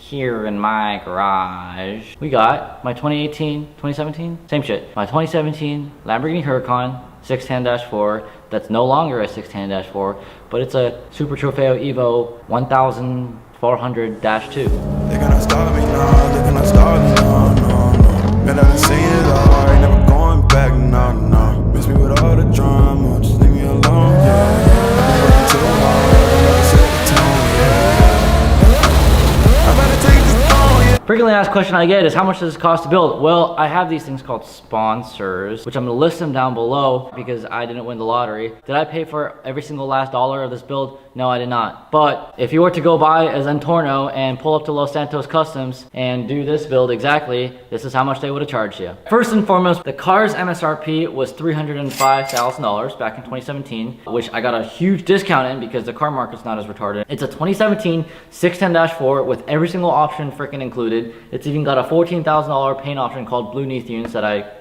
here in my garage, we got my 2017, same shit. My 2017 Lamborghini Huracan 610-4, that's no longer a 610-4, but it's a Super Trofeo Evo 1400-2. They cannot stop me now, they cannot stop me now, no. Man, I done seen it all, ain't never going back, no. Miss me with all the drama, just leave me alone, yeah. I'm working too hard, I never set the tone, yeah. I'm about to take this phone, yeah. Frequently asked question I get is, how much does this cost to build? Well, I have these things called sponsors, which I'm gonna list them down below because I didn't win the lottery. Did I pay for every single last dollar of this build? No, I did not. But if you were to go buy a Zentorno and pull up to Los Santos Customs and do this build exactly, this is how much they would have charged you. First and foremost, the car's MSRP was $305,000 back in 2017, which I got a huge discount in because the car market's not as retarded. It's a 2017 610-4 with every single option freaking included. It's even got a $14,000 paint option called Blue Neathunes that I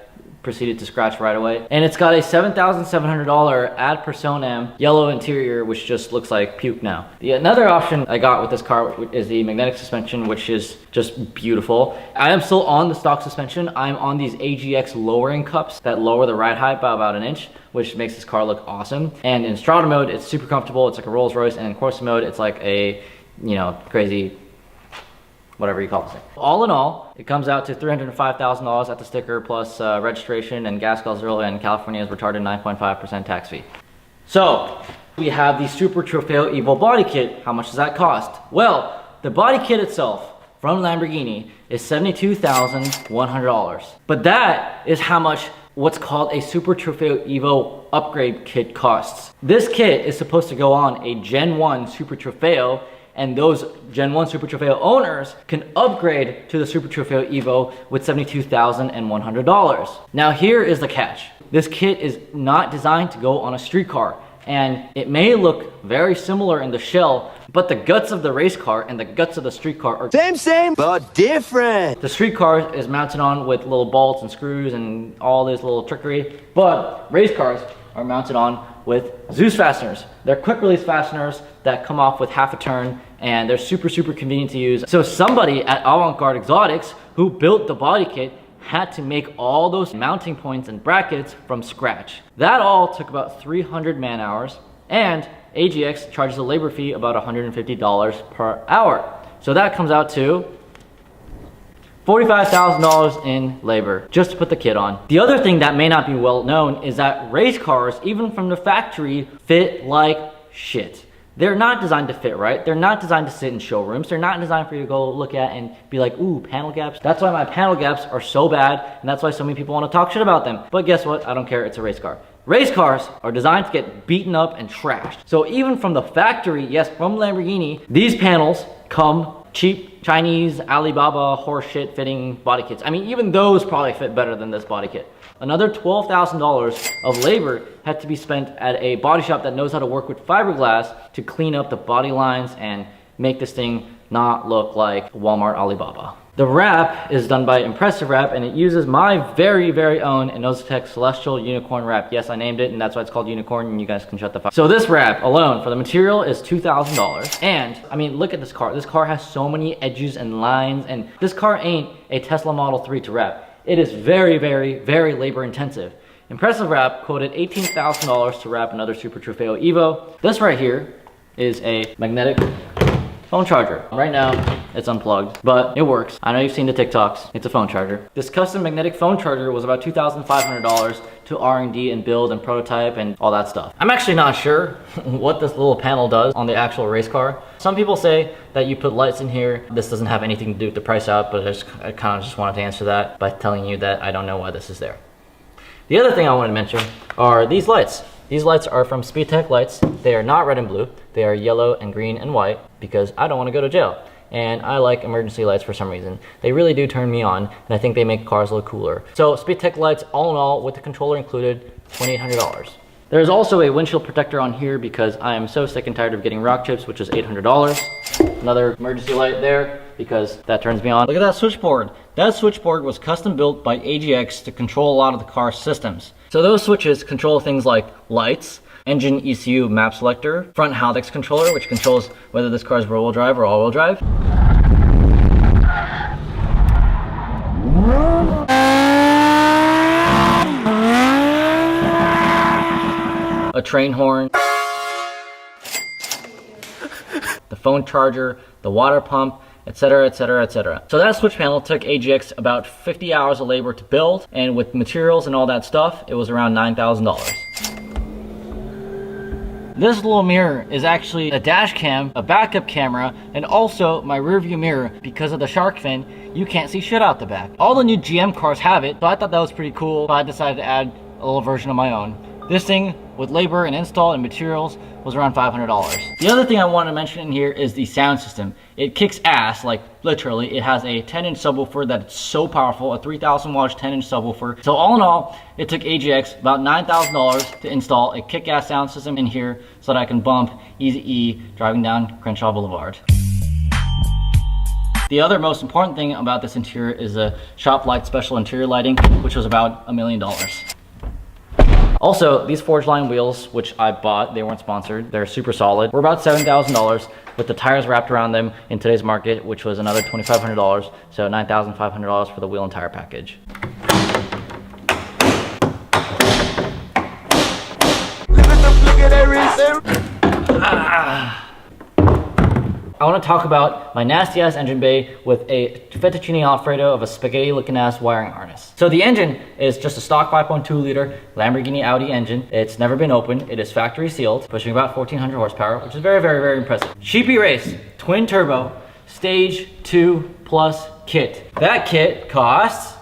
proceeded to scratch right away. And it's got a $7,700 ad personam yellow interior, which just looks like puke now. Another option I got with this car is the magnetic suspension, which is just beautiful. I am still on the stock suspension. I'm on these AGX lowering cups that lower the ride height by about an inch, which makes this car look awesome. And in Strada mode, it's super comfortable. It's like a Rolls Royce. And in Corsa mode, it's like a, you know, crazy, whatever you call this thing. All in all, it comes out to $305,000 at the sticker plus registration and gas costs zero, and California's retarded 9.5% tax fee. So we have the Super Trofeo Evo body kit. How much does that cost? Well, the body kit itself from Lamborghini is $72,100. But that is how much what's called a Super Trofeo Evo upgrade kit costs. This kit is supposed to go on a Gen 1 Super Trofeo, and those Gen 1 Super Trofeo owners can upgrade to the Super Trofeo Evo with $72,100. Now here is the catch. This kit is not designed to go on a street car, and it may look very similar in the shell, but the guts of the race car and the guts of the street car are same, but different. The street car is mounted on with little bolts and screws and all this little trickery, but race cars are mounted on with Zeus fasteners. They're quick release fasteners that come off with half a turn, and they're super convenient to use. So somebody at Avant Garde Exotics who built the body kit had to make all those mounting points and brackets from scratch. That all took about 300 man hours, and AGX charges a labor fee about $150 per hour. So that comes out to $45,000 in labor just to put the kit on. The other thing that may not be well known is that race cars, even from the factory, fit like shit. They're not designed to fit right. They're not designed to sit in showrooms. They're not designed for you to go look at and be like, ooh, panel gaps. That's why my panel gaps are so bad, and that's why so many people want to talk shit about them. But guess what? I don't care. It's a race car. Race cars are designed to get beaten up and trashed. So even from the factory, yes, from Lamborghini, these panels come cheap Chinese Alibaba horseshit fitting body kits. I mean, even those probably fit better than this body kit. Another $12,000 of labor had to be spent at a body shop that knows how to work with fiberglass to clean up the body lines and make this thing not look like Walmart Alibaba. The wrap is done by Impressive Wrap, and it uses my very own Innositec Celestial Unicorn wrap. Yes, I named it, and that's why it's called Unicorn, and you guys can shut the fuck up. So this wrap alone for the material is $2,000. And I mean, look at this car. This car has so many edges and lines, and this car ain't a Tesla Model 3 to wrap. It is very labor intensive. Impressive Wrap quoted $18,000 to wrap another Super Trofeo Evo. This right here is a magnetic phone charger. Right now, it's unplugged, but it works. I know you've seen the TikToks. It's a phone charger. This custom magnetic phone charger was about $2,500 to R&D and build and prototype and all that stuff. I'm actually not sure what this little panel does on the actual race car. Some people say that you put lights in here. This doesn't have anything to do with the price out, but I kind of just wanted to answer that by telling you that I don't know why this is there. The other thing I want to mention are these lights. These lights are from Speedtech lights. They are not red and blue. They are yellow and green and white because I don't want to go to jail. And I like emergency lights for some reason. They really do turn me on, and I think they make cars look cooler. So Speedtech lights, all in all, with the controller included, $2,800. There's also a windshield protector on here because I am so sick and tired of getting rock chips, which is $800. Another emergency light there because that turns me on. Look at that switchboard. That switchboard was custom built by AGX to control a lot of the car's systems. So those switches control things like lights, engine ECU map selector, front Haldex controller, which controls whether this car is rear-wheel drive or all-wheel drive. train horn, the phone charger, the water pump, etc, etc, etc. So that switch panel took AGX about 50 hours of labor to build, and with materials and all that stuff, it was around $9,000. This little mirror is actually a dash cam, a backup camera, and also my rear view mirror. Because of the shark fin, you can't see shit out the back. All the new GM cars have it, so I thought that was pretty cool, so I decided to add a little version of my own. This thing, with labor and install and materials, was around $500. The other thing I want to mention in here is the sound system. It kicks ass, like literally. It has a 10-inch subwoofer that's so powerful, a 3,000 watts 10-inch subwoofer. So all in all, it took AGX about $9,000 to install a kick-ass sound system in here so that I can bump Easy-E driving down Crenshaw Boulevard. The other most important thing about this interior is the Shop Light special interior lighting, which was about $1 million. Also, these Forge Line wheels, which I bought, they weren't sponsored, they're super solid, were about $7,000 with the tires wrapped around them in today's market, which was another $2,500, so $9,500 for the wheel and tire package. I want to talk about my nasty ass engine bay with a fettuccine alfredo of a spaghetti looking ass wiring harness. So the engine is just a stock 5.2 liter Lamborghini Audi engine. It's never been opened. It is factory sealed, pushing about 1,400 horsepower, which is very, very, very impressive. Sheepy Race, twin turbo, stage 2 plus kit. That kit costs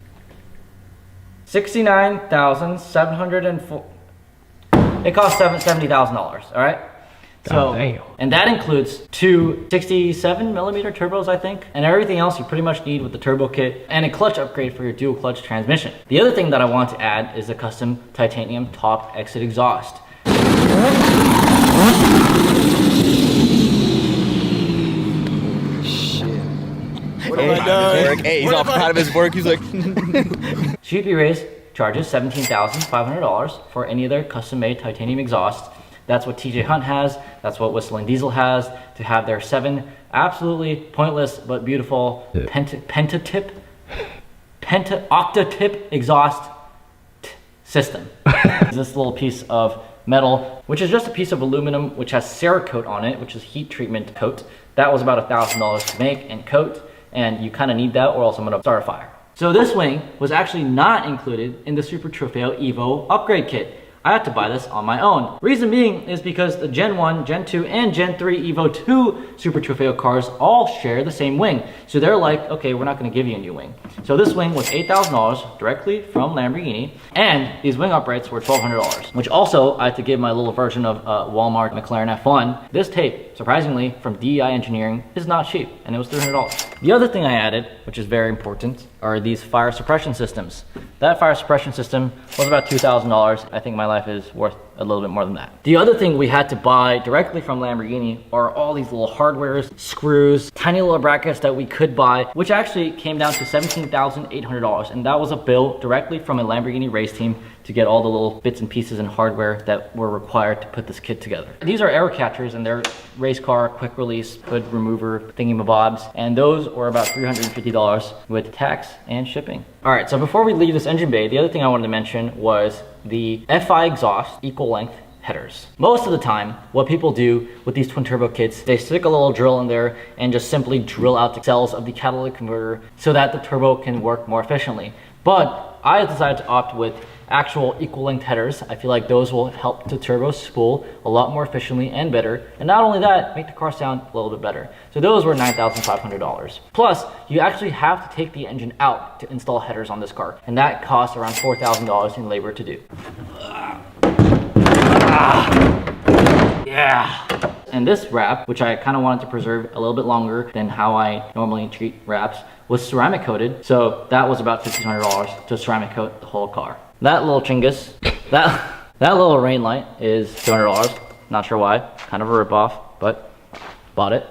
$69,704. It costs $70,000, all right? So, and that includes two 67mm turbos, I think, and everything else you pretty much need with the turbo kit, and a clutch upgrade for your dual clutch transmission. The other thing that I want to add is a custom titanium top exit exhaust. What have I done? Hey, he's all proud of his work. He's like, Sheepy Race charges $17,500 for any of their custom-made titanium exhausts. That's what TJ Hunt has, that's what Whistling Diesel has, to have their 7 absolutely pointless but beautiful octa-tip exhaust system. This little piece of metal, which is just a piece of aluminum which has Cerakote on it, which is heat treatment coat. That was about $1,000 to make and coat, and you kind of need that or else I'm gonna start a fire. So this wing was actually not included in the Super Trofeo Evo upgrade kit. I had to buy this on my own. Reason being is because the Gen 1, Gen 2, and Gen 3 Evo 2 Super Trofeo cars all share the same wing. So they're like, okay, we're not gonna give you a new wing. So this wing was $8,000 directly from Lamborghini, and these wing uprights were $1,200, which also I had to give my little version of Walmart McLaren F1. This tape, surprisingly, from DEI Engineering is not cheap, and it was $300. The other thing I added, which is very important, are these fire suppression systems. That fire suppression system was about $2,000. I think my life is worth a little bit more than that. The other thing we had to buy directly from Lamborghini are all these little hardwares, screws, tiny little brackets that we could buy, which actually came down to $17,800. And that was a bill directly from a Lamborghini race team to get all the little bits and pieces and hardware that were required to put this kit together. These are air catchers, and they're race car, quick release, hood remover, thingy-mabobs, and those were about $350 with tax and shipping. All right, so before we leave this engine bay, the other thing I wanted to mention was the FI exhaust equal length headers. Most of the time, what people do with these twin turbo kits, they stick a little drill in there and just simply drill out the cells of the catalytic converter so that the turbo can work more efficiently. But I decided to opt with actual equal length headers. I feel like those will help the turbo spool a lot more efficiently and better. And not only that, make the car sound a little bit better. So those were $9,500. Plus, you actually have to take the engine out to install headers on this car. And that costs around $4,000 in labor to do. Yeah. And this wrap, which I kind of wanted to preserve a little bit longer than how I normally treat wraps, was ceramic coated. So that was about $1,500 to ceramic coat the whole car. That little chingus, that little rain light is $200. Not sure why, kind of a ripoff, but bought it.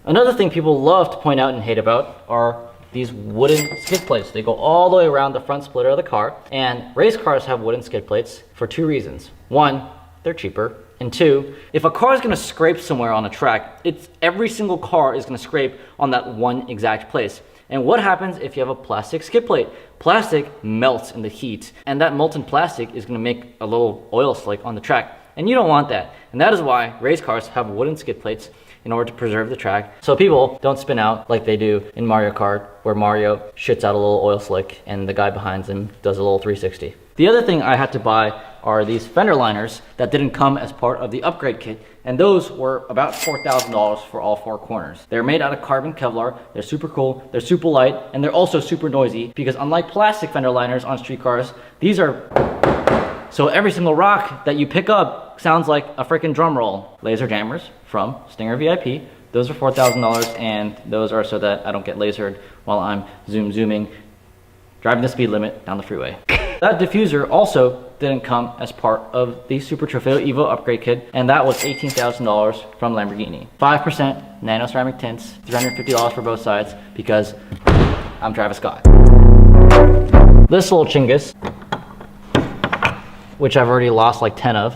Another thing people love to point out and hate about are these wooden skid plates. They go all the way around the front splitter of the car, and race cars have wooden skid plates for 2 reasons. One, they're cheaper, And two, if a car is gonna scrape somewhere on a track, every single car is gonna scrape on that one exact place. And what happens if you have a plastic skid plate? Plastic melts in the heat, and that molten plastic is gonna make a little oil slick on the track. And you don't want that. And that is why race cars have wooden skid plates in order to preserve the track, so people don't spin out like they do in Mario Kart, where Mario shits out a little oil slick and the guy behind him does a little 360. The other thing I had to buy are these fender liners that didn't come as part of the upgrade kit, and those were about $4,000 for all four corners. They're made out of carbon Kevlar, they're super cool, they're super light, and they're also super noisy, because unlike plastic fender liners on street cars, these are... So every single rock that you pick up sounds like a freaking drum roll. Laser jammers from Stinger VIP. Those are $4,000, and those are so that I don't get lasered while I'm zooming, driving the speed limit down the freeway. That diffuser also didn't come as part of the Super Trofeo Evo upgrade kit, and that was $18,000 from Lamborghini. 5% nano ceramic tints, $350 for both sides, because I'm Travis Scott. This little chingus, which I've already lost like 10 of,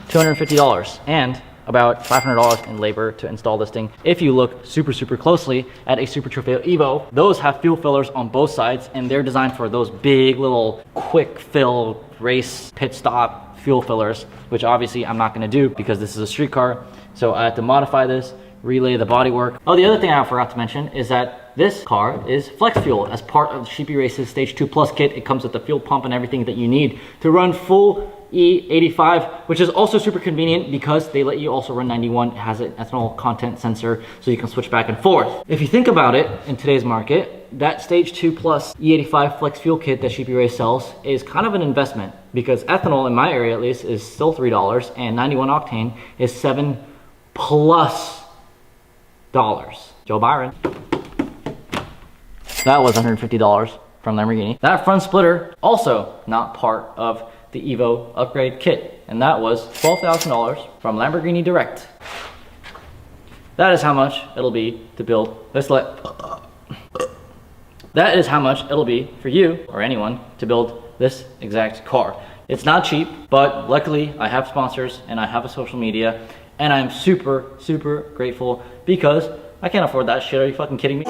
$250, and about $500 in labor to install this thing. If you look super closely at a Super Trofeo Evo, those have fuel fillers on both sides, and they're designed for those big little quick fill race pit stop fuel fillers, which obviously I'm not gonna do because this is a street car. So I have to modify this, relay the bodywork. Oh, the other thing I forgot to mention is that this car is flex fuel as part of the Sheepy Races Stage 2 Plus kit. It comes with the fuel pump and everything that you need to run full E85, which is also super convenient because they let you also run 91. It has an ethanol content sensor, so you can switch back and forth. If you think about it, in today's market, that Stage 2 Plus E85 flex fuel kit that Sheepy Race sells is kind of an investment, because ethanol, in my area at least, is still $3, and 91 octane is $7+. Joe Byron. That was $150 from Lamborghini. That front splitter, also not part of the Evo upgrade kit, and that was $12,000 from Lamborghini Direct. That is how much it'll be to build this. That is how much it'll be for you or anyone to build this exact car. It's not cheap, but luckily I have sponsors and I have a social media, and I'm super grateful because I can't afford that shit. Are you fucking kidding me?